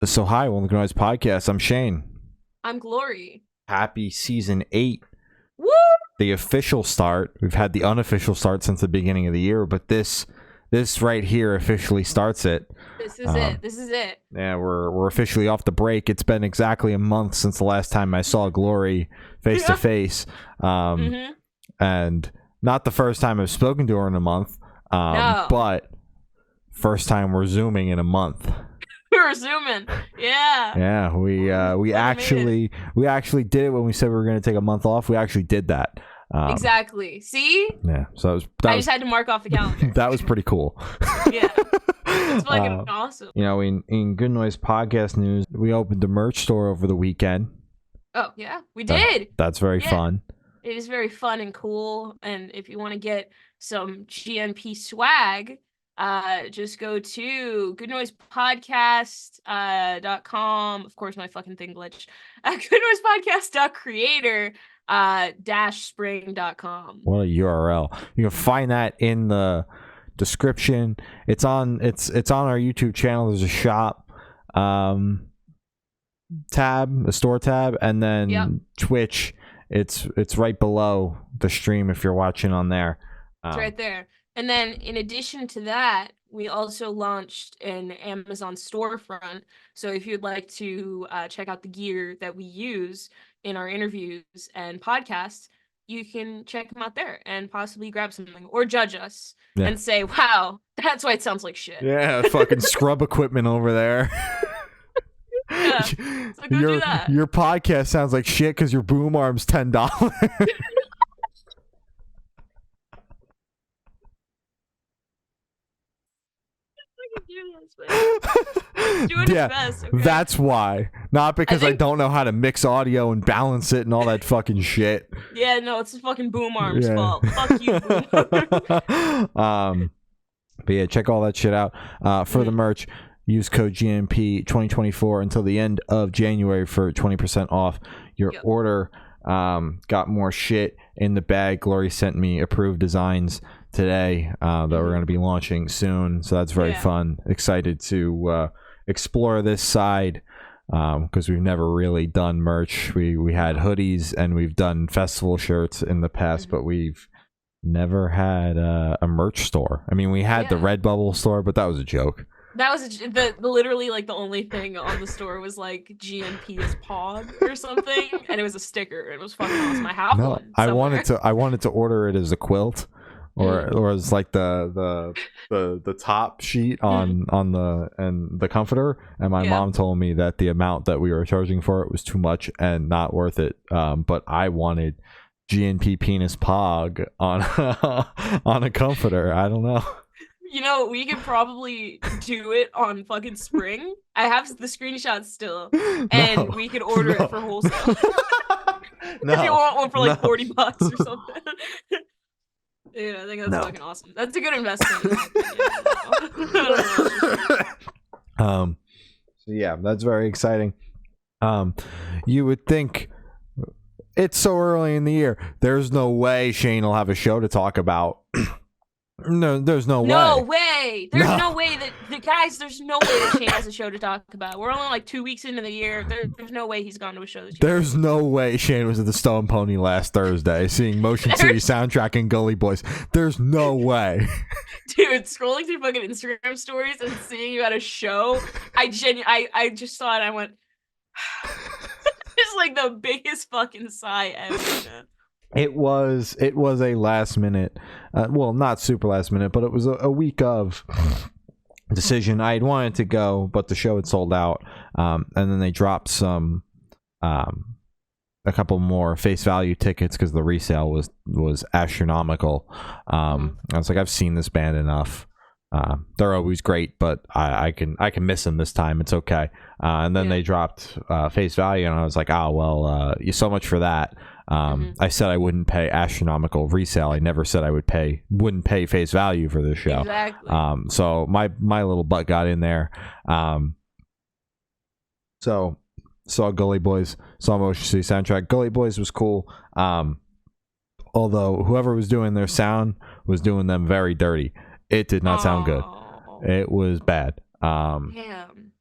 So hi, welcome to Noise Podcast. I'm Shane. I'm Glory. Happy season 8. Woo! The official start. We've had the unofficial start since the beginning of the year, but this right here officially starts it. This is it. This is it. Yeah, we're officially off the break. It's been exactly a month since the last time I saw Glory face to face. And not the first time I've spoken to her in a month. No. But first time we're zooming in a month. We're zooming. Yeah. Yeah, we actually did it when we said we were going to take a month off. We actually did that. Exactly. See? Yeah. So I just had to mark off the calendar. That was pretty cool. Yeah. It's fucking awesome. You know, in Good Noise Podcast news, we opened a merch store over the weekend. Oh, yeah. We did. That's very fun. It is very fun and cool. And if you want to get some GNP swag, just go to goodnoisepodcast.com. Of course, my fucking thing glitched. Goodnoisepodcast.creator spring.com. What a URL. You can find that in the description. It's on our YouTube channel. There's a shop tab, a store tab, and then Twitch. It's right below the stream if you're watching on there. It's right there. And then in addition to that, we also launched an Amazon storefront. So if you'd like to check out the gear that we use in our interviews and podcasts, you can check them out there and possibly grab something or judge us and say, wow, that's why it sounds like shit. Yeah, fucking scrub equipment over there. Yeah, so go do that. Your podcast sounds like shit because your boom arm's $10. Doing his best, okay? That's why. Not because I don't know how to mix audio and balance it and all that fucking shit. Yeah, no, it's the fucking boom arm's fault. Fuck you, boom arm. But yeah, check all that shit out. For the merch, use code GNP 2024 until the end of January for 20% off your order. Got more shit in the bag. Glory sent me approved designs today that we're going to be launching soon, so that's very fun. Excited to explore this side because we've never really done merch. We had hoodies and we've done festival shirts in the past, but we've never had a merch store. I mean, we had the Redbubble store, but that was a joke. That was literally like the only thing on the store was like GNP's Pog or something, and it was a sticker. It was fucking awesome. I have one. I wanted to order it as a quilt, or as like the top sheet on the comforter. And my mom told me that the amount that we were charging for it was too much and not worth it. But I wanted GNP penis Pog on on a comforter. I don't know. You know, we could probably do it on fucking Spring. I have the screenshots still, and we could order it for wholesale. If you want one for like $40 or something. Dude, I think that's fucking awesome. That's a good investment. So yeah, that's very exciting. You would think it's so early in the year. There's no way Shane will have a show to talk about. No, there's no way. No way. There's no way that there's no way that Shane has a show to talk about. We're only like 2 weeks into the year. There's no way he's gone to a show this year. There's no way Shane was at the Stone Pony last Thursday seeing Motion City Soundtrack and Gully Boys. There's no way. Dude, scrolling through fucking Instagram stories and seeing you at a show, I just saw it and I went, it's like the biggest fucking sigh ever, man. It was a last minute, well, not super last minute, but it was a week of decision. I had wanted to go, but the show had sold out, and then they dropped a couple more face value tickets because the resale was astronomical. I was like, I've seen this band enough. They're always great, but I can miss them this time. It's okay. And then they dropped face value, and I was like, oh well, so much for that. I said I wouldn't pay astronomical resale. I never said I wouldn't pay face value for this show. Exactly. So my little butt got in there. So saw Gully Boys, saw Motion City Soundtrack. Gully Boys was cool. Although whoever was doing their sound was doing them very dirty. It did not sound good. It was bad. Damn.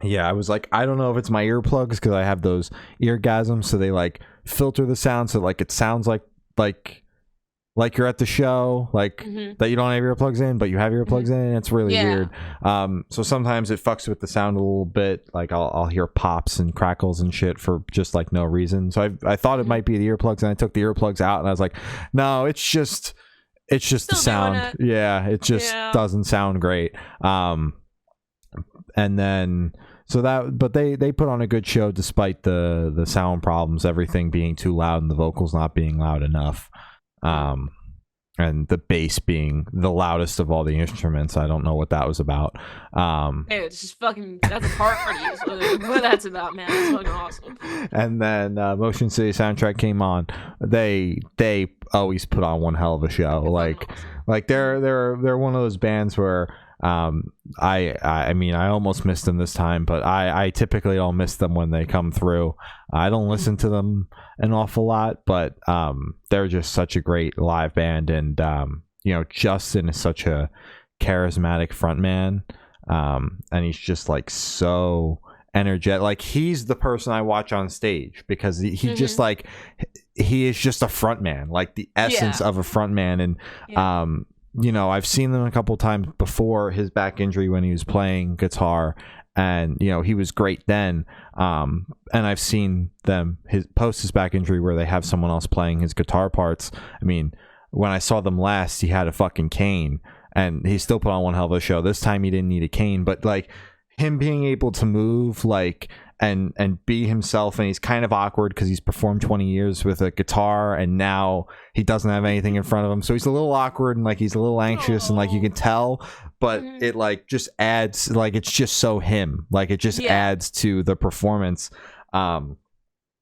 Yeah, I was like, I don't know if it's my earplugs because I have those eargasms, so they like filter the sound so like it sounds like like you're at the show, like that you don't have earplugs in, but you have earplugs in. It's really weird. So sometimes it fucks with the sound a little bit. Like I'll hear pops and crackles and shit for just like no reason. So I thought it might be the earplugs, and I took the earplugs out, and I was like, no, it's just the sound. Yeah, it just doesn't sound great. And then but they put on a good show despite the sound problems, everything being too loud and the vocals not being loud enough, and the bass being the loudest of all the instruments. I don't know what that was about. Hey, it's just fucking, that's a party is what that's about, man. It's fucking awesome. And then Motion City Soundtrack came on. They always put on one hell of a show. Like they're one of those bands where I mean, I almost missed them this time, but I typically don't miss them when they come through. I don't listen to them an awful lot, but they're just such a great live band. And you know, Justin is such a charismatic frontman, and he's just like so energetic. Like he's the person I watch on stage because he just like he is just a frontman, like the essence of a frontman. And you know, I've seen them a couple times before his back injury when he was playing guitar, and you know, he was great then. And I've seen them post his back injury where they have someone else playing his guitar parts. I mean, when I saw them last, he had a fucking cane, and he still put on one hell of a show. This time he didn't need a cane, but like him being able to move like and be himself, and he's kind of awkward because he's performed 20 years with a guitar and now he doesn't have anything in front of him, so he's a little awkward and like he's a little anxious. And like you can tell, but it like just adds, like it's just so him, like it just adds to the performance. So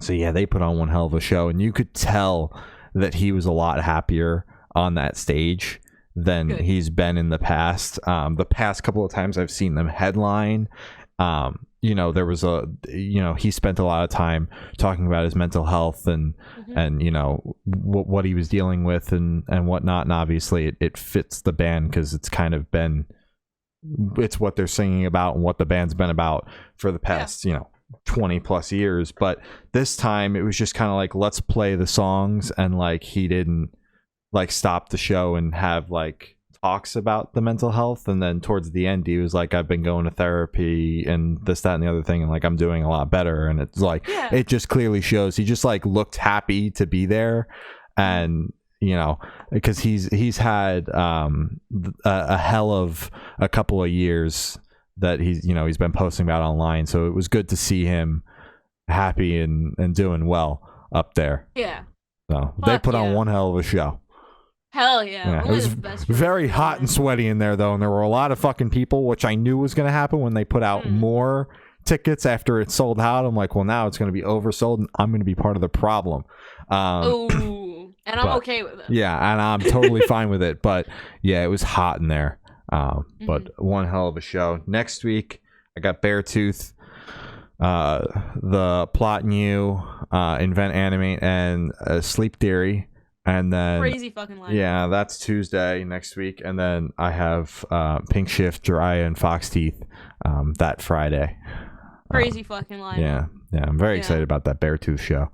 yeah, they put on one hell of a show, and you could tell that he was a lot happier on that stage than he's been in the past. The past couple of times I've seen them headline, you know, there was he spent a lot of time talking about his mental health and you know what he was dealing with and whatnot. And obviously it fits the band because it's kind of it's what they're singing about and what the band's been about for the past 20 plus years. But this time it was just kind of like, let's play the songs, and like he didn't like stop the show and have like talks about the mental health. And then towards the end he was like, I've been going to therapy and this, that, and the other thing, and like I'm doing a lot better. And it's like it just clearly shows he just like looked happy to be there. And you know, because he's had a hell of a couple of years that he's been posting about online, so it was good to see him happy and doing well up there. So they put on one hell of a show. Hell yeah. It was very hot and sweaty in there, though, and there were a lot of fucking people, which I knew was going to happen when they put out more tickets after it sold out. I'm like, well, now it's going to be oversold, and I'm going to be part of the problem. And I'm okay with it. Yeah, and I'm totally fine with it. But yeah, it was hot in there. But one hell of a show. Next week, I got Beartooth, The Plot New, Invent, Animate, and Sleep Theory. And then crazy fucking lineup. Yeah, that's Tuesday next week. And then I have Pink Shift, Jiraiya, and Fox Teeth that Friday. Crazy fucking lineup. Yeah, I'm very excited about that Beartooth show.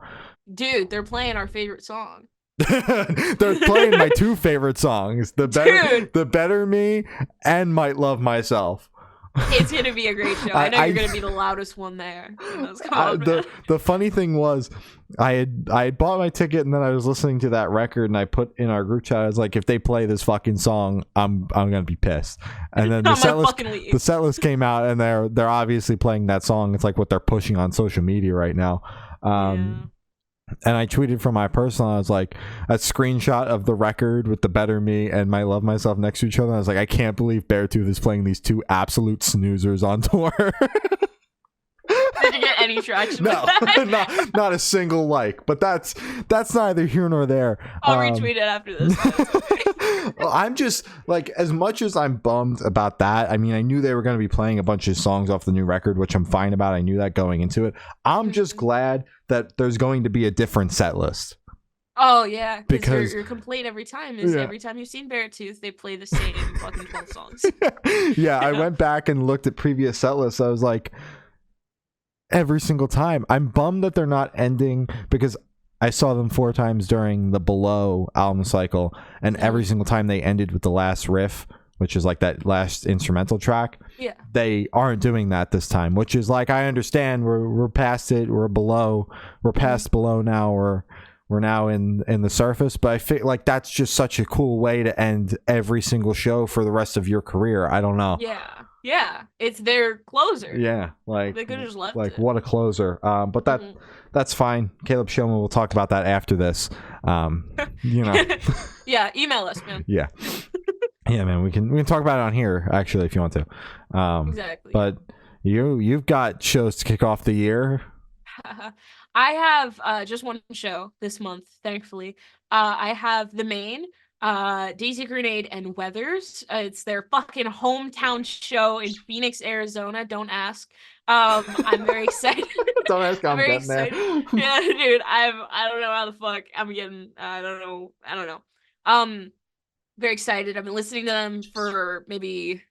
Dude, they're playing our favorite song. They're playing my two favorite songs, the Better Me and Might Love Myself. It's gonna be a great show. I know you're gonna be the loudest one there. The funny thing was, I had bought my ticket, and then I was listening to that record, and I put in our group chat, I was like, if they play this fucking song, I'm gonna be pissed. And then the set list came out, and they're obviously playing that song. It's like what they're pushing on social media right now. And I tweeted from my personal, I was like, a screenshot of the record with the Better Me and Might Love Myself next to each other. I was like, I can't believe Beartooth is playing these two absolute snoozers on tour. Did you get any traction? No, not a single like. But that's neither here nor there. I'll retweet it after this. I'm just like, as much as I'm bummed about that, I mean, I knew they were going to be playing a bunch of songs off the new record, which I'm fine about. I knew that going into it. I'm just glad that there's going to be a different set list. Oh yeah, because your complaint every time is every time you've seen Beartooth, they play the same fucking 12 songs. I went back and looked at previous set lists. I was like, every single time. I'm bummed that they're not ending, because I saw them 4 times during the Below album cycle, and every single time they ended with the last riff, which is like that last instrumental track. Yeah. They aren't doing that this time, which is like, I understand we're past it. We're past Below now. We're now in the Surface, but I feel like that's just such a cool way to end every single show for the rest of your career. I don't know. Yeah, it's their closer. Yeah, like they could have just left like it. What a closer. But that's fine. Caleb Shillman will talk about that after this. Yeah, email us, man. Yeah. Yeah, man, we can talk about it on here actually if you want to. Exactly. But you've got shows to kick off the year. I have just one show this month, thankfully. I have The Main, Daisy Grenade, and Weathers. It's their fucking hometown show in Phoenix, Arizona. Don't ask. I'm very excited. Don't ask how I'm very getting there. Yeah, dude. I don't know how the fuck I'm getting. I don't know. Very excited. I've been listening to them for maybe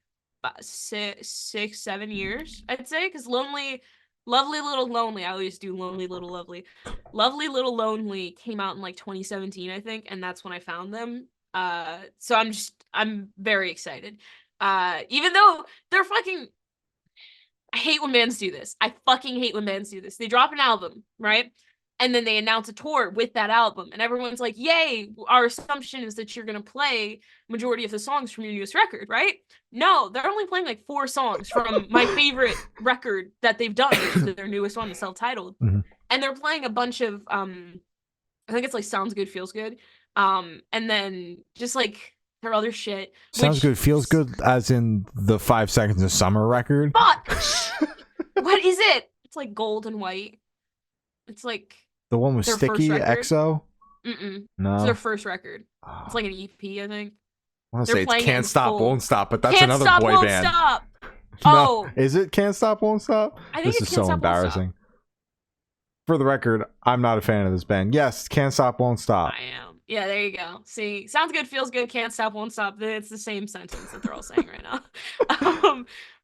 about 6-7 years, I'd say, because Lovely Little Lonely. I always do Lonely Little Lovely. Lovely Little Lonely came out in like 2017, I think, and that's when I found them. So I'm very excited. Even though they're fucking, I hate when bands do this. I fucking hate when bands do this. They drop an album, right? And then they announce a tour with that album, and everyone's like, "Yay! Our assumption is that you're gonna play majority of the songs from your newest record, right?" No, they're only playing like 4 songs from my favorite record that they've done, which is their newest one, the self-titled. Mm-hmm. And they're playing a bunch of I think it's like Sounds Good, Feels Good, and then just like their other shit. Sounds Good, Feels Good, as in the 5 Seconds of Summer record. Fuck! What is it? It's like gold and white. It's like the one with Sticky EXO. No, it's their first record. It's like an EP, I think. I want to say it's Can't Stop, Won't Stop, but that's Can't another Stop, boy Won't band. Stop. No, is it Can't Stop, Won't Stop? I think this is so embarrassing. For the record, I'm not a fan of this band. Yes, Can't Stop, Won't Stop. I am. Yeah, there you go. See, Sounds Good, Feels Good, Can't Stop, Won't Stop. It's the same sentence that they're all saying right now.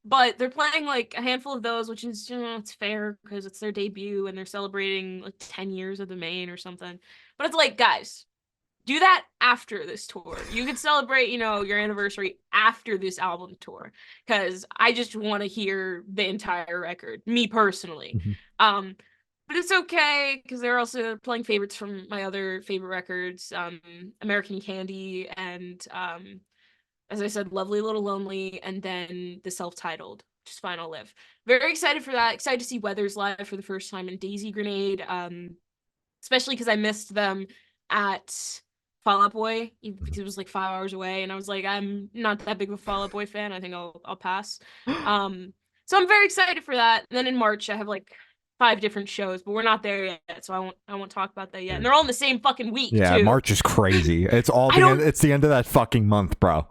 But they're playing like a handful of those, which is, it's fair because it's their debut and they're celebrating like 10 years of The Main or something. But it's like, guys, do that after this tour. You could celebrate, your anniversary after this album tour, because I just want to hear the entire record, me personally. Mm-hmm. But it's okay, because they're also playing favorites from my other favorite records, American Candy, and as I said, Lovely Little Lonely, and then the self-titled, which is Fine I'll Live. Very excited for that. Excited to see Weathers live for the first time, and Daisy Grenade, especially because I missed them at Fall Out Boy, because it was like 5 hours away, and I was like, I'm not that big of a Fall Out Boy fan. I think I'll pass. So I'm very excited for that. And then in March, I have like 5 different shows, but we're not there yet, so I won't talk about that yet. And they're all in the same fucking week. Yeah, too. March is crazy. It's all it's the end of that fucking month, bro.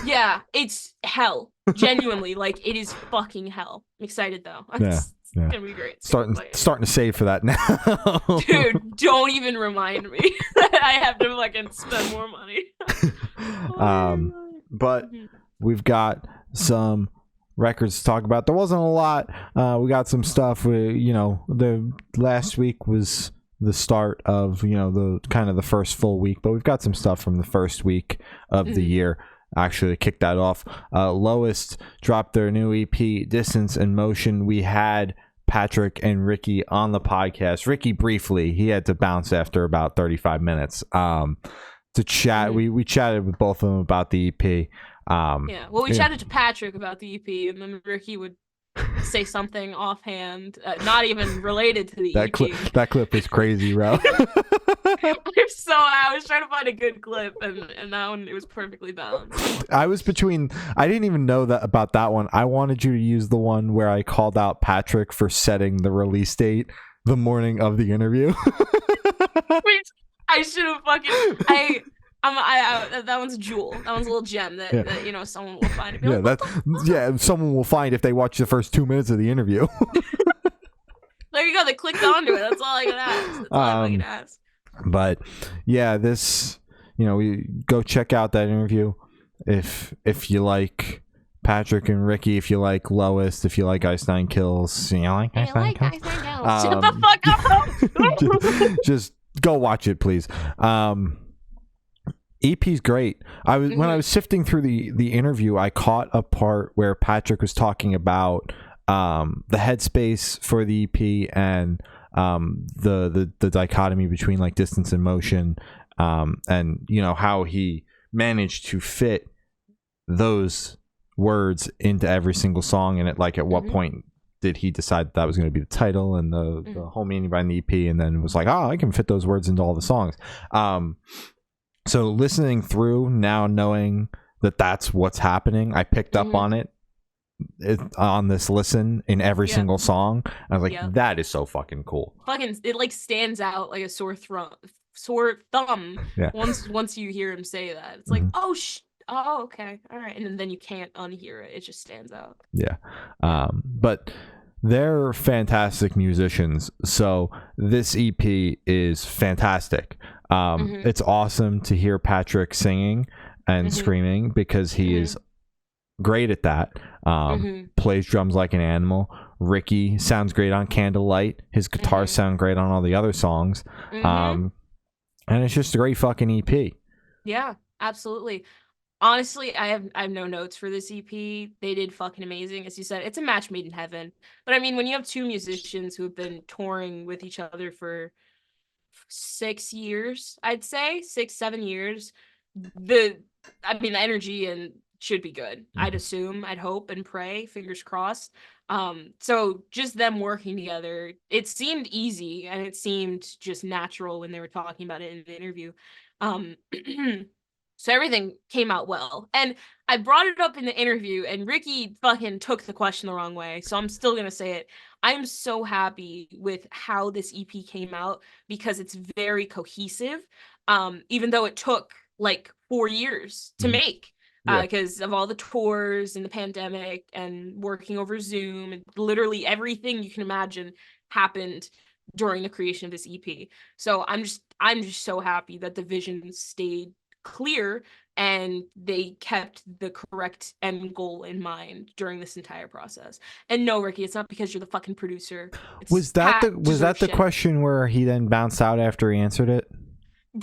Yeah, it's hell. Genuinely, like, it is fucking hell. I'm excited though. It's gonna be great. Starting to save for that now. Dude, don't even remind me that I have to fucking spend more money. But we've got some records to talk about. There wasn't a lot. We got some stuff. The last week was the start of the kind of the first full week, but we've got some stuff from the first week of the year. Actually, kick that off. Lowist dropped their new EP, Distance and Motion. We had Patrick and Ricky on the podcast. Ricky briefly, he had to bounce after about 35 minutes to chat. We chatted with both of them about the EP. We chatted to Patrick about the EP, and then Ricky would say something offhand, not even related to the EP. That clip is crazy, bro. I was trying to find a good clip, and that one, it was perfectly balanced. I didn't even know that about that one. I wanted you to use the one where I called out Patrick for setting the release date the morning of the interview. Wait, I should have fucking that one's a jewel. That one's a little gem that someone will find. Someone will find if they watch the first 2 minutes of the interview. There you go. They clicked onto it. That's all I can ask. That's all I can ask. But yeah, this we go check out that interview if you like Patrick and Ricky, if you like Lowist, if you like Ice Nine Kills, you like Ice Nine Kills? Shut the fuck up. Just go watch it, please. EP's great. When I was sifting through the interview, I caught a part where Patrick was talking about the headspace for the EP and the dichotomy between like distance and motion, and you know how he managed to fit those words into every single song, and at what point did he decide that was going to be the title and the whole meaning behind the EP, and then was like, oh, I can fit those words into all the songs. So listening through now, knowing that that's what's happening, I picked up on it on this listen in every single song. I was like, that is so fucking cool. It like stands out like a sore thumb. Yeah. Once you hear him say that, it's like, oh, okay, all right, and then you can't unhear it. It just stands out. Yeah. But they're fantastic musicians, so this EP is fantastic. It's awesome to hear Patrick singing and screaming, because he is great at that. Plays drums like an animal. Ricky sounds great on Candlelight. His guitars sound great on all the other songs. And it's just a great fucking EP. Yeah, absolutely. Honestly, I have no notes for this EP. They did fucking amazing. As you said, it's a match made in heaven. But I mean, when you have two musicians who have been touring with each other for 6 years, I'd say 6-7 years, the energy and should be good. I'd assume, I'd hope and pray, fingers crossed. So just them working together, it seemed easy and it seemed just natural when they were talking about it in the interview. So everything came out well. And I brought it up in the interview and Ricky fucking took the question the wrong way. So I'm still going to say it. I'm so happy with how this EP came out because it's very cohesive. Even though it took like 4 years to make, because of all the tours and the pandemic and working over Zoom, and literally everything you can imagine happened during the creation of this EP. So I'm just so happy that the vision stayed clear and they kept the correct end goal in mind during this entire process. And no, Ricky, it's not because you're the fucking producer. Was that the question where he then bounced out after he answered it?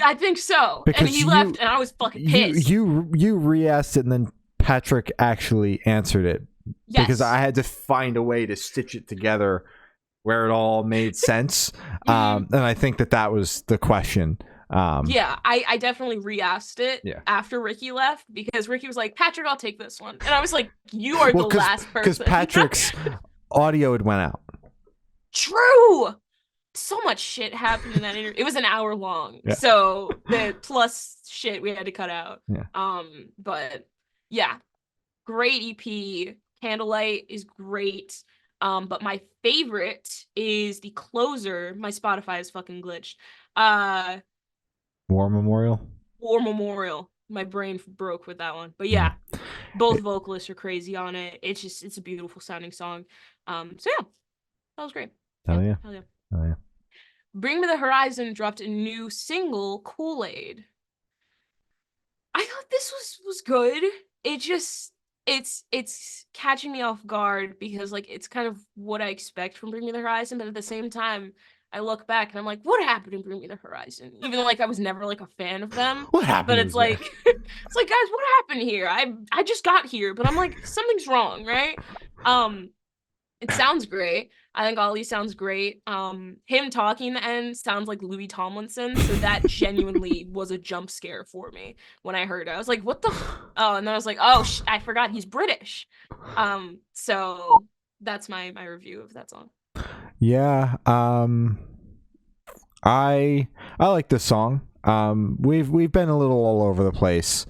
I think so. Because and he left and I was fucking pissed. You re-asked it and then Patrick actually answered it. Yes. Because I had to find a way to stitch it together where it all made sense. And I think that was the question. I definitely re-asked it after Ricky left because Ricky was like, Patrick, I'll take this one. And I was like, you are the last person. Because Patrick's audio had went out. True! So much shit happened in that interview. It was an hour long. Yeah. So the plus shit we had to cut out. Yeah. But yeah, great EP. Candlelight is great. But my favorite is the closer. My Spotify is fucking glitched. War Memorial. My brain broke with that one. But yeah, both vocalists are crazy on it. It's a beautiful sounding song. So yeah, that was great. Hell yeah. Bring Me the Horizon dropped a new single, Kool-Aid. I thought this was good. It's catching me off guard because like it's kind of what I expect from Bring Me the Horizon, but at the same time, I look back and I'm like, what happened in Bring Me the Horizon? Even though like I was never like a fan of them. What happened? But it's like it's like, guys, what happened here? I just got here, but I'm like, something's wrong, right? It sounds great. I think Ollie sounds great. Him talking at the end sounds like Louis Tomlinson, so that genuinely was a jump scare for me when I heard it. I was like, what the oh, and then I was like, oh, I forgot he's British. So that's my review of that song. Yeah, I like this song. We've been a little all over the place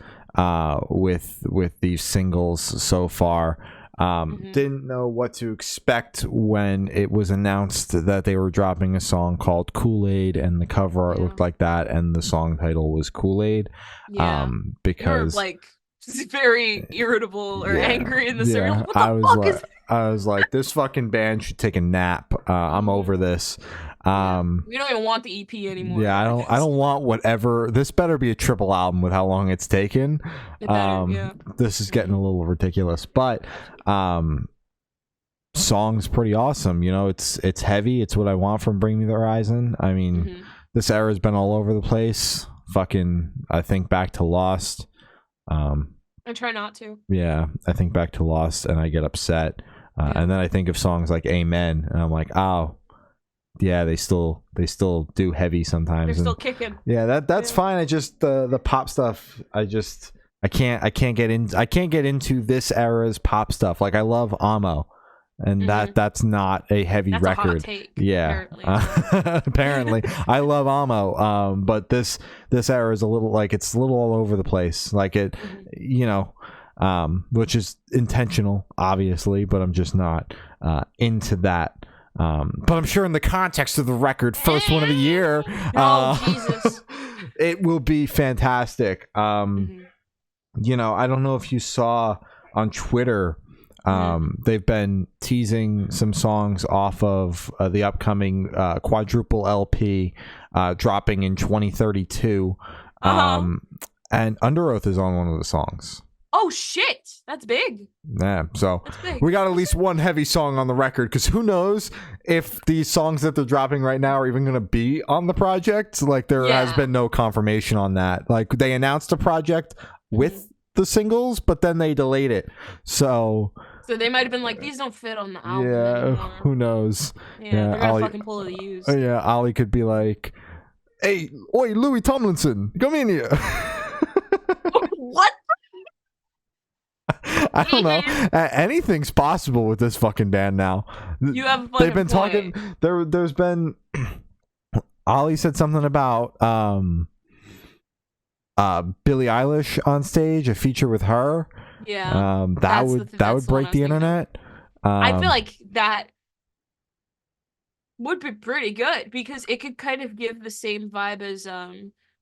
with these singles so far. Didn't know what to expect when it was announced that they were dropping a song called Kool-Aid and the cover art looked like that and the song title was Kool-Aid. Because you're like very irritable or angry in the serial. What the fuck is I was like, this fucking band should take a nap. I'm over this. We don't even want the EP anymore. Yeah, I don't want whatever. This better be a triple album with how long it's taken. This is getting a little ridiculous, but song's pretty awesome. You know, it's heavy. It's what I want from Bring Me the Horizon. I mean, this era's been all over the place. Fucking, I think back to Lost. I try not to. Yeah, I think back to Lost and I get upset. And then I think of songs like Amen and I'm like, oh, yeah, they still do heavy sometimes. They're still kicking. Yeah, that's fine. I just the pop stuff. I can't get into this era's pop stuff. Like I love Amo, and that's not a heavy record. A hot take, yeah, apparently I love Amo. But this era is a little like it's a little all over the place. Like it, you know, which is intentional, obviously. But I'm just not into that. But I'm sure in the context of the record, first one of the year, Jesus, it will be fantastic. You know, I don't know if you saw on Twitter, they've been teasing some songs off of the upcoming quadruple LP dropping in 2032. And Under Oath is on one of the songs. Oh shit, that's big. Yeah, so we got at least one heavy song on the record, because who knows if these songs that they're dropping right now are even going to be on the project. Like there has been no confirmation on that. Like they announced a project with the singles, but then they delayed it. So they might have been like, these don't fit on the album anymore. Who knows? Yeah, they're gonna fucking pull the use. Yeah, Ollie could be like, hey, oi, Louis Tomlinson, come in here. What? I don't know. Anything's possible with this fucking band now. You have a They've been point. talking. There's been. Ollie said something about Billie Eilish on stage, a feature with her. Yeah. That would break the internet. I feel like that would be pretty good, because it could kind of give the same vibe as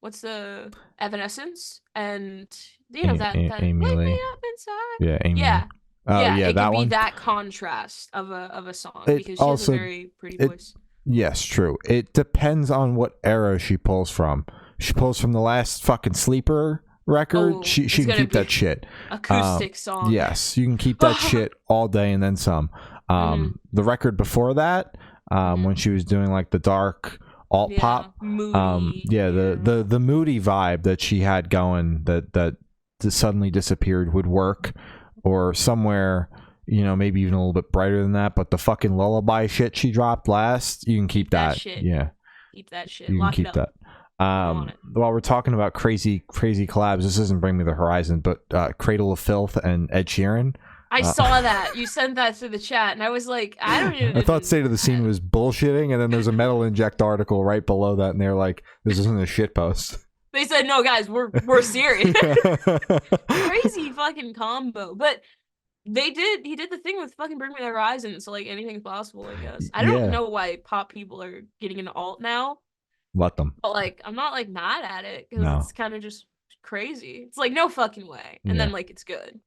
what's the Evanescence, and you know that Amy wake Lee. me up inside. Yeah, Amy. Yeah. Yeah, it that could be one. that contrast of a song, It because she has a very pretty voice. Yes, true. It depends on what era she pulls from. She pulls from the last fucking Sleeper record. She can keep that shit. Acoustic song. Yes, you can keep that shit all day and then some. The record before that, when she was doing like the dark alt pop, moody, the moody vibe that she had going that suddenly disappeared would work, or somewhere, you know, maybe even a little bit brighter than that. But the fucking lullaby shit she dropped last, you can keep that. Shit. Yeah, keep that shit. You Lock can keep it up. that. While we're talking about crazy collabs, this isn't Bring Me the Horizon, but Cradle of Filth and Ed Sheeran. I saw that. You sent that through the chat, and I was like, I don't even... I thought State of the Scene was bullshitting, and then there's a Metal Inject article right below that, and they're like, this isn't a shit post. They said, no, guys, we're serious. Crazy fucking combo. But he did the thing with fucking Bring Me the Horizon, so like anything's possible, I guess. I don't know why pop people are getting into alt now. Let them. But like, I'm not like mad at it, because it's kind of just crazy. It's like, no fucking way. And then like, it's good.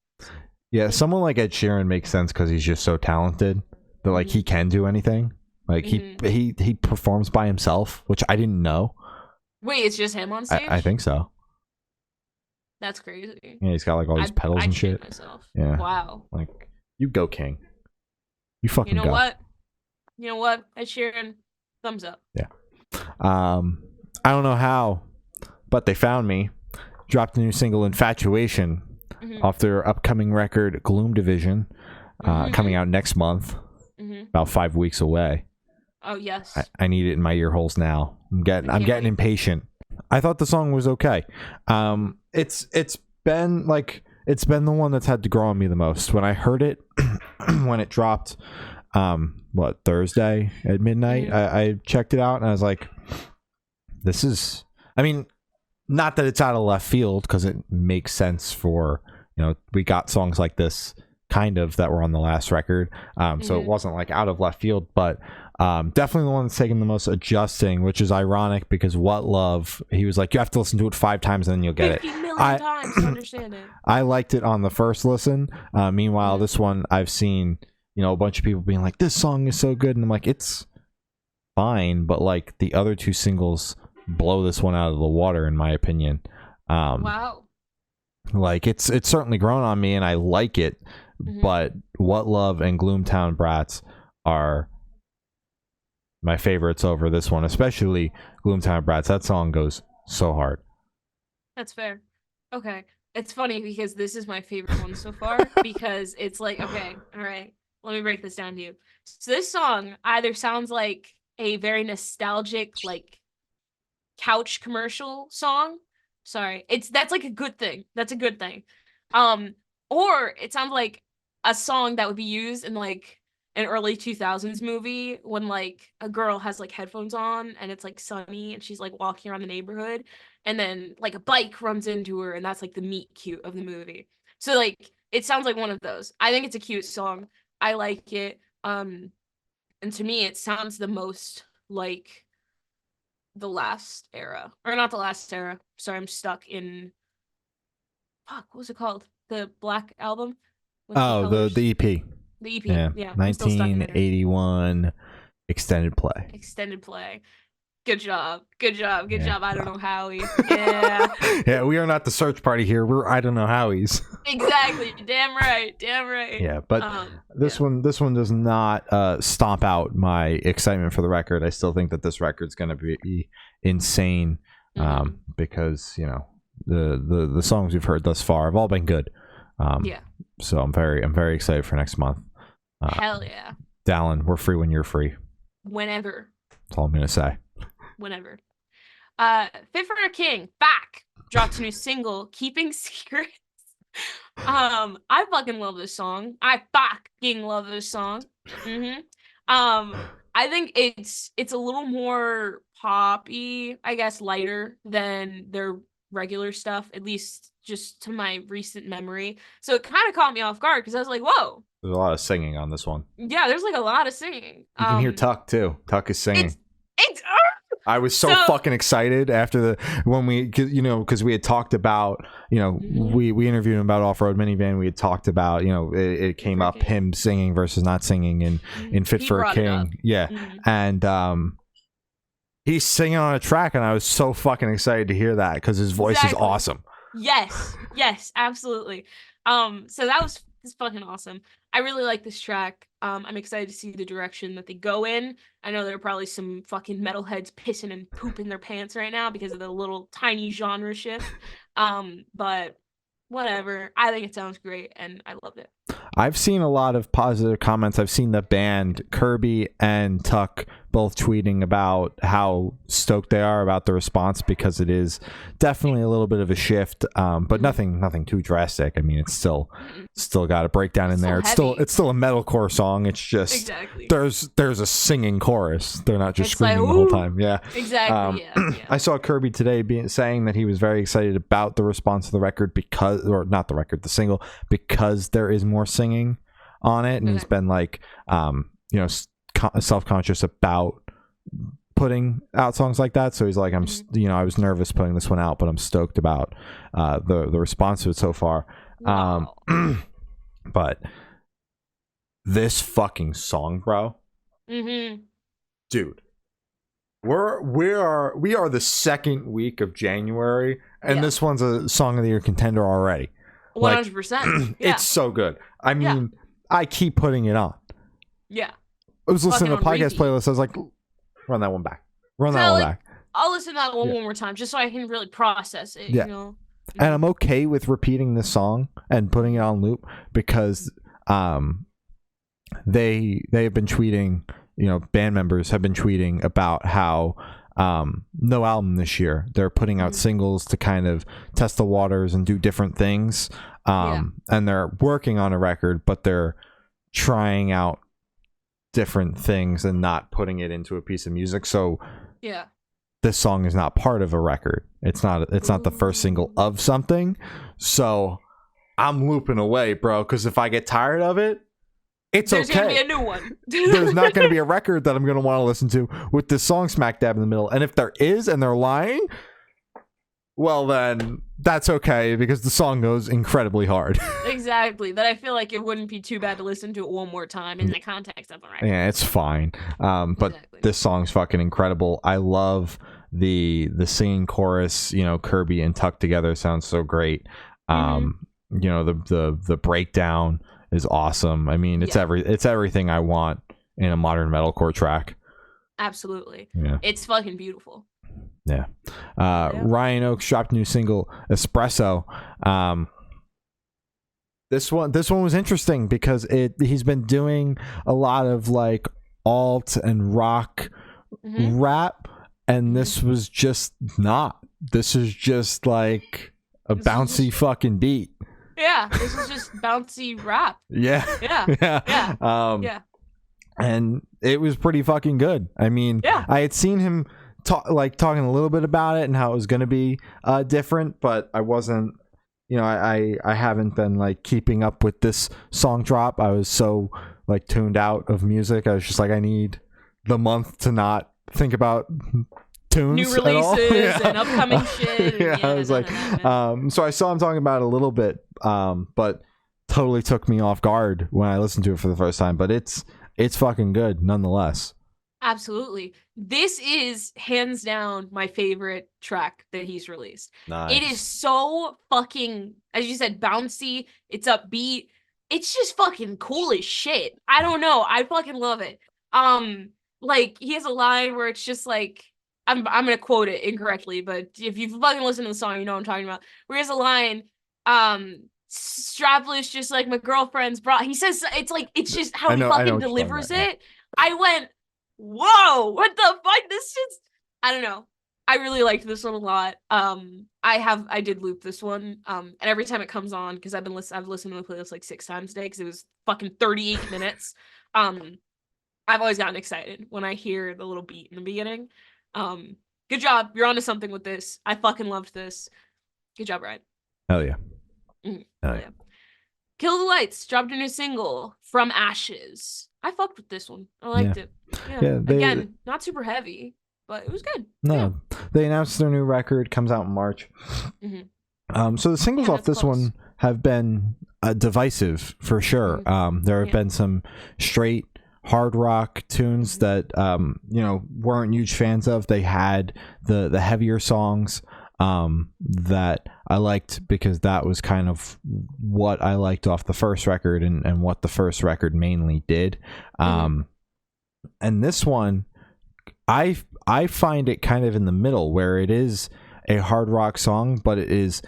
Yeah, someone like Ed Sheeran makes sense because he's just so talented that like he can do anything. Like he performs by himself, which I didn't know. Wait, it's just him on stage? I think so. That's crazy. Yeah, he's got like all these pedals and shit. Myself. Yeah. Wow. Like, you go, King. You fucking go. You know what? Ed Sheeran, thumbs up. Yeah. I don't know how, but they found me. Dropped a new single, Infatuation, off their upcoming record, Gloom Division, coming out next month, about 5 weeks away. Oh yes. I need it in my ear holes now. I'm getting impatient. I thought the song was okay. It's been the one that's had to grow on me the most. When I heard it, when it dropped, Thursday at midnight, I checked it out and I was like, this is, I mean, not that it's out of left field, because it makes sense for, you know, we got songs like this kind of that were on the last record, so it wasn't like out of left field, but definitely the one that's taking the most adjusting, which is ironic because What Love, he was like, you have to listen to it 5 times and then you'll get 50 million times to understand it. I liked it on the first listen. Meanwhile, this one I've seen, you know, a bunch of people being like, this song is so good, and I'm like, it's fine, but like the other two singles blow this one out of the water, in my opinion. Wow. Like it's certainly grown on me, and I like it. But What Love and Gloomtown Brats are my favorites over this one, especially Gloomtown Brats. That song goes so hard. That's fair. Okay. It's funny because this is my favorite one so far because it's like, okay, all right, let me break this down to you. So this song either sounds like a very nostalgic, like couch commercial song. Sorry. That's like a good thing. That's a good thing. Or it sounds like a song that would be used in like an early 2000s movie when like a girl has like headphones on and it's like sunny and she's like walking around the neighborhood and then like a bike runs into her and that's like the meet cute of the movie. So like it sounds like one of those. I think it's a cute song. I like it. And to me it sounds the most like the last era. Or not the last era. Sorry, I'm stuck in what was it called? The Black Album? With The EP. The EP, yeah. 1981 extended play. Extended play. Good job. Good job. Good job. I don't know Howie. Yeah. Yeah, we are not the search party here. We're I don't know Howies. Exactly. Damn right. Damn right. Yeah, but this one does not stomp out my excitement for the record. I still think that this record's going to be insane because, you know, the songs we've heard thus far have all been good. Yeah. So I'm very excited for next month. Hell yeah. Dallin, we're free when you're free. Whenever. That's all I'm gonna say. Whenever. Fit for a King, back. Dropped a new single, Keeping Secrets. I fucking love this song. I fucking love this song. I think it's a little more poppy, I guess, lighter than their regular stuff, at least just to my recent memory. So it kind of caught me off guard because I was like, whoa. There's a lot of singing on this one. Yeah, there's like a lot of singing. You can hear Tuck too. Tuck is singing. It's I was so fucking excited after because we had talked about, we interviewed him about Off-Road Minivan. We had talked about, it came up him singing versus not singing in Fit for a King. Yeah. And he's singing on a track, and I was so fucking excited to hear that because his voice is awesome. Yes, absolutely. So it's fucking awesome. I really like this track. I'm excited to see the direction that they go in. I know there are probably some fucking metalheads pissing and pooping their pants right now because of the little tiny genre shift. But whatever. I think it sounds great, and I loved it. I've seen a lot of positive comments. I've seen the band, Kirby and Tuck, both tweeting about how stoked they are about the response because it is definitely a little bit of a shift, but nothing too drastic. I mean, it's still got a breakdown in there. It's still a metalcore song. It's just there's a singing chorus. They're not just screaming the whole time. Yeah, exactly. Yeah. I saw Kirby today saying that he was very excited about the response to the record the single, because there is more singing on it, and he's been like self-conscious about putting out songs like that. So he's like, I was nervous putting this one out, but I'm stoked about the response to it so far. Wow. But this fucking song, bro, dude, we are the second week of January, and this one's a Song of the Year contender already. 100%. It's so good. I mean, I keep putting it on. Yeah. I was listening to the podcast playlist. I was like, run that one back. I'll listen to that one more time just so I can really process it. Yeah. And I'm okay with repeating this song and putting it on loop because they have been tweeting, band members have been tweeting about how no album this year. They're putting out singles to kind of test the waters and do different things. And they're working on a record, but they're trying out different things and not putting it into a piece of music. So this song is not part of a record. It's not the first single of something. So I'm looping away, bro, because if I get tired of it, there's okay. There's gonna be a new one. There's not gonna be a record that I'm gonna want to listen to with this song smack dab in the middle. And if there is, and they're lying, well then that's okay because the song goes incredibly hard. Exactly. That I feel like it wouldn't be too bad to listen to it one more time in the context of the record. Yeah, it's fine. But Exactly. this song's fucking incredible. I love the singing chorus. You know, Kirby and Tuck together sounds so great. You know, the breakdown is awesome. I mean, it's everything I want in a modern metalcore track. Absolutely. Yeah. It's fucking beautiful. Yeah. Ryan Oakes dropped a new single, Espresso. This one was interesting because he's been doing a lot of like alt and rock rap, and this was just not. This is just like a bouncy fucking beat. Yeah, this is just bouncy rap. Yeah. Yeah. And it was pretty fucking good. I mean, I had seen him talking a little bit about it and how it was going to be different, but I wasn't, you know, I haven't been like keeping up with this song drop. I was so like tuned out of music. I was just like, I need the month to not think about tunes, new releases and upcoming shit. And, I was so I saw him talking about it a little bit, but totally took me off guard when I listened to it for the first time. But it's fucking good nonetheless. Absolutely. This is hands down my favorite track that he's released. Nice. It is so fucking, as you said, bouncy. It's upbeat. It's just fucking cool as shit. I don't know. I fucking love it. Like he has a line where it's just like, I'm gonna quote it incorrectly, but if you've fucking listened to the song, you know what I'm talking about. Where he has a line, strapless just like my girlfriend's bra. He says it's just how he fucking delivers it. I went, whoa, what the fuck? This shit's, I don't know. I really liked this one a lot. I did loop this one. And every time it comes on, because I've listened to the playlist like 6 times today because it was fucking 38 minutes. I've always gotten excited when I hear the little beat in the beginning. Good job. You're onto something with this. I fucking loved this. Good job, Ryan. Hell yeah. Hell yeah. Kill the Lights dropped a new single, From Ashes. I fucked with this one. I liked it. Yeah. Again, not super heavy, but it was good. No, they announced their new record comes out in March. So the singles off this one have been divisive for sure. There have been some straight hard rock tunes that you know, weren't huge fans of. They had the heavier songs that I liked because that was kind of what I liked off the first record and what the first record mainly did. And this one, I find it kind of in the middle, where it is a hard rock song, but it is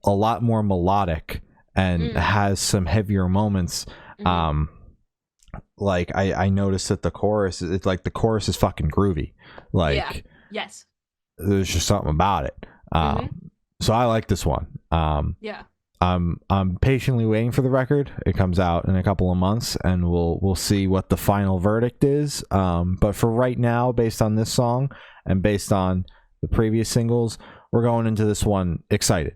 a lot more melodic and has some heavier moments. Like I noticed that the chorus, it's like the chorus is fucking groovy. Like, yes, there's just something about it. So I like this one. I'm patiently waiting for the record. It comes out in a couple of months, and we'll see what the final verdict is. But for right now, based on this song and based on the previous singles, we're going into this one excited.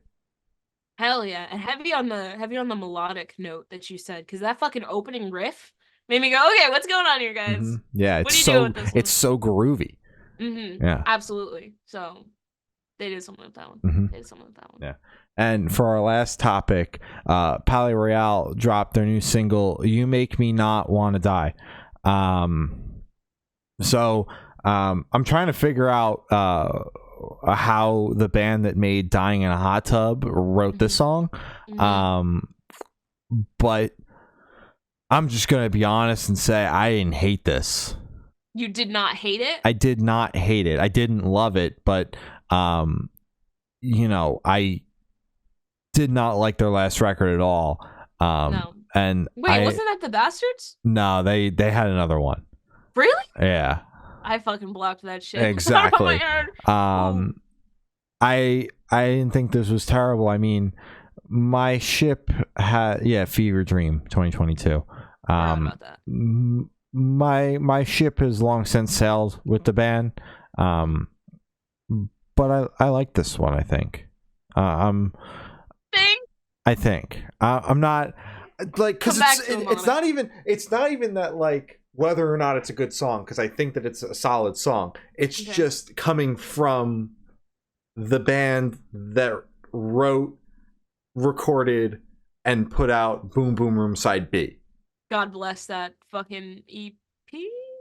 Hell yeah, and heavy on the melodic note that you said, because that fucking opening riff made me go, okay, what's going on here, guys? Yeah, what are you doing with this one? It's so groovy. Yeah, absolutely. So they did something with that one. Yeah. And for our last topic, Palais Royale dropped their new single, You Make Me Not Want to Die. So I'm trying to figure out how the band that made Dying in a Hot Tub wrote this song. But I'm just going to be honest and say I didn't hate this. You did not hate it? I did not hate it. I didn't love it, but you know, I did not like their last record at all. No. And wait, wasn't that the Bastards? No, they had another one. Really? Yeah. I fucking blocked that shit. Exactly. Oh I didn't think this was terrible. I mean, my ship had Fever Dream 2022. About that. My ship has long since sailed with the band. But I like this one, I think. I think. I'm not like, because it's not even that like whether or not it's a good song, because I think that it's a solid song. It's just coming from the band that wrote, recorded, and put out Boom Boom Room Side B. God bless that fucking EP.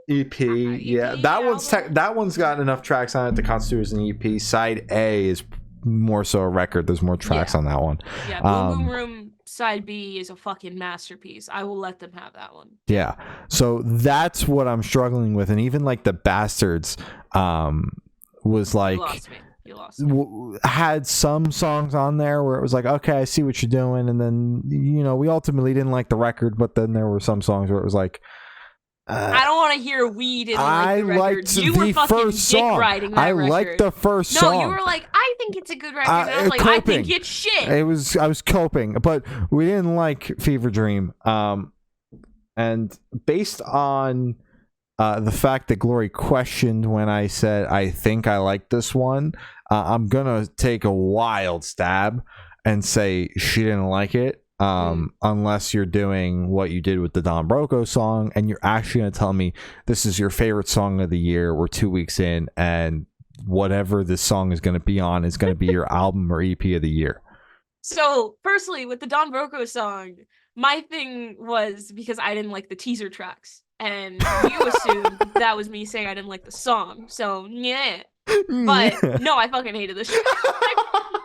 Yeah, that one's got enough tracks on it to constitute as an EP. Side A is more so a record. There's more tracks on that one. Yeah, Boom Boom Room Side B is a fucking masterpiece. I will let them have that one. Yeah, so that's what I'm struggling with, and even like the Bastards was like you lost me. Had some songs on there where it was like, okay, I see what you're doing, and then we ultimately didn't like the record, but then there were some songs where it was like, I don't want to hear we didn't like the record. You were fucking dick riding that record. I liked the first song. No, you were like, I think it's a good record. And I was like, I think it's shit. I was coping, but we didn't like Fever Dream. And based on the fact that Glory questioned when I said I think I like this one, I'm gonna take a wild stab and say she didn't like it. Unless you're doing what you did with the Don Broco song and you're actually going to tell me this is your favorite song of the year. We're 2 weeks in, and whatever this song is going to be on is going to be your album or EP of the year. So personally, with the Don Broco song, my thing was because I didn't like the teaser tracks, and you assumed that was me saying I didn't like the song. So yeah, but no, I fucking hated this.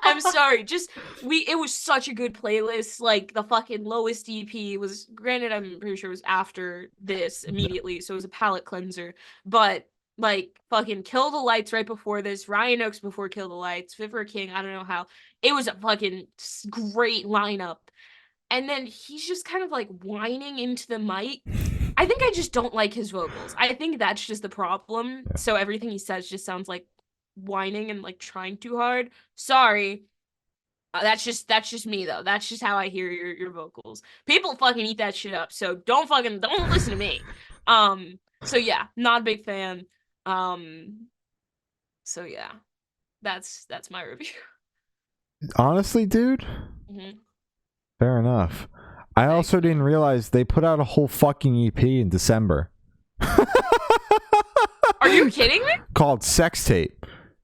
I'm sorry. It was such a good playlist. Like the fucking Lowist EP was, granted, I'm pretty sure it was after this immediately, so it was a palate cleanser. But like fucking Kill the Lights right before this, Ryan Oakes before Kill the Lights, Fit for a King, I don't know how. It was a fucking great lineup. And then he's just kind of like whining into the mic. I think I just don't like his vocals. I think that's just the problem. Yeah. So everything he says just sounds like whining and like trying too hard. Sorry. That's just me though. That's just how I hear your vocals. People fucking eat that shit up. So don't listen to me. So yeah, not a big fan. So yeah. That's my review. Honestly, dude. Mm-hmm. Fair enough. I also didn't realize they put out a whole fucking EP in December. Are you kidding me? Called Sex Tape.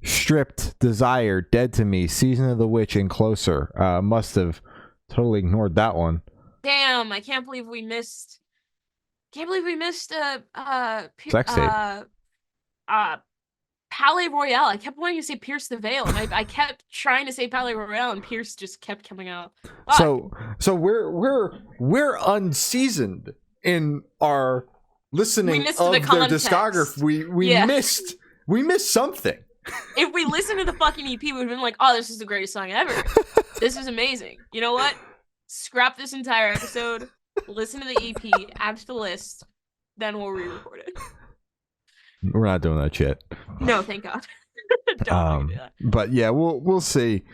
Stripped, Desire, Dead to Me, Season of the Witch, and Closer. Must have totally ignored that one. Damn, I can't believe we missed Sex Tape. Palais Royale. I kept wanting to say Pierce the Veil, and I kept trying to say Palais Royale, and Pierce just kept coming out. Fuck. So we're unseasoned in our listening of their discography. We missed something. If we listened to the fucking EP, we would have been like, oh, this is the greatest song ever. This is amazing. You know what? Scrap this entire episode, listen to the EP, add to the list, then we'll re-record it. We're not doing that shit. No, thank God. Don't do that. But yeah, we'll see.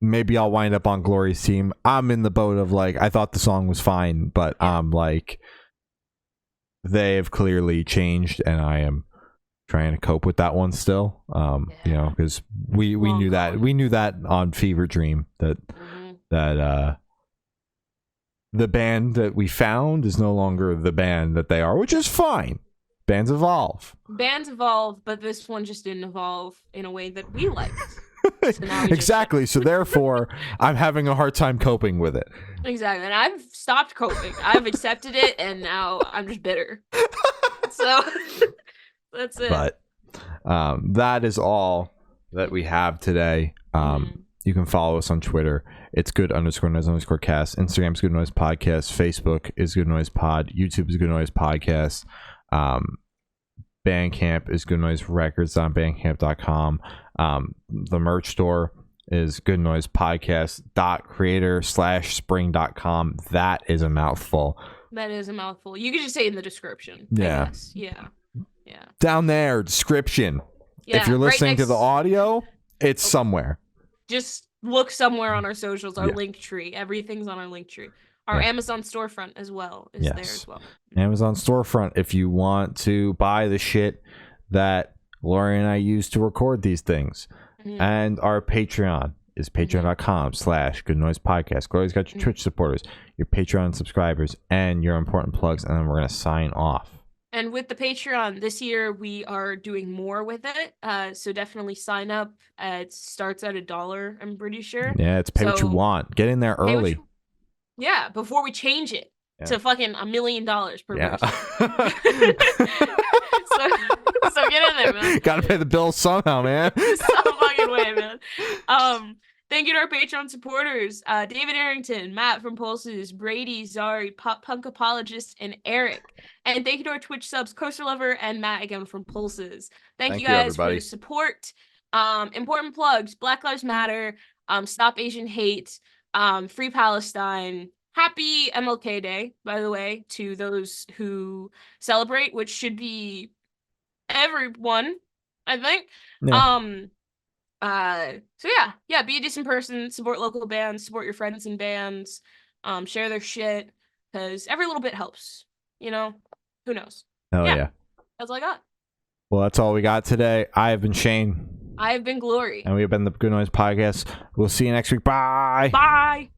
Maybe I'll wind up on Glory's team. I'm in the boat of like, I thought the song was fine, but like, they have clearly changed, and I am trying to cope with that one still. Because we knew that on Fever Dream that the band that we found is no longer the band that they are, which is fine. Bands evolve, but this one just didn't evolve in a way that we liked. So exactly. So therefore, I'm having a hard time coping with it. Exactly. And I've stopped coping. I've accepted it, and now I'm just bitter. So that's it. But that is all that we have today. You can follow us on Twitter. It's good_noise_cast. Instagram's Good Noise Podcast. Facebook is Good Noise Pod. YouTube is Good Noise Podcast. Bandcamp is Good Noise Records on bandcamp.com. The merch store is Good Noise Podcast.creator/spring.com. That is a mouthful. That is a mouthful. You could just say it in the description. Yeah. Yeah. Down there, description. Yeah, if you're listening to the audio, it's somewhere. Just look somewhere on our socials, our link tree. Everything's on our link tree. Our Amazon storefront as well is there as well. Amazon storefront, if you want to buy the shit that Lori and I use to record these things. Mm-hmm. And our Patreon is patreon.com/Good Noise Podcast. Gloria's got your Twitch supporters, your Patreon subscribers, and your important plugs, and then we're going to sign off. And with the Patreon this year, we are doing more with it. So definitely sign up. It starts at $1, I'm pretty sure. Yeah, it's pay what you So want. Get in there pay what early. you, yeah, before we change it Yeah. to fucking $1 million per Yeah. person. So, so get in there, man. Gotta pay the bills somehow, man. Some fucking way, man. Thank you to our Patreon supporters, David Arrington, Matt from Pulses, Brady, Zari, Pop Punk Apologist, and Eric. And thank you to our Twitch subs, Coaster Lover and Matt again from Pulses. Thank you guys for everybody. the support. Important plugs: Black Lives Matter, Stop Asian Hate, Free Palestine. Happy MLK Day, by the way, to those who celebrate, which should be everyone, I think. Yeah. So yeah, be a decent person, support local bands, support your friends in bands, share their shit, because every little bit helps. You know, who knows? Oh yeah. That's all I got. Well, that's all we got today. I have been Shane. I have been Glory. And we have been the Good Noise Podcast. We'll see you next week. Bye. Bye.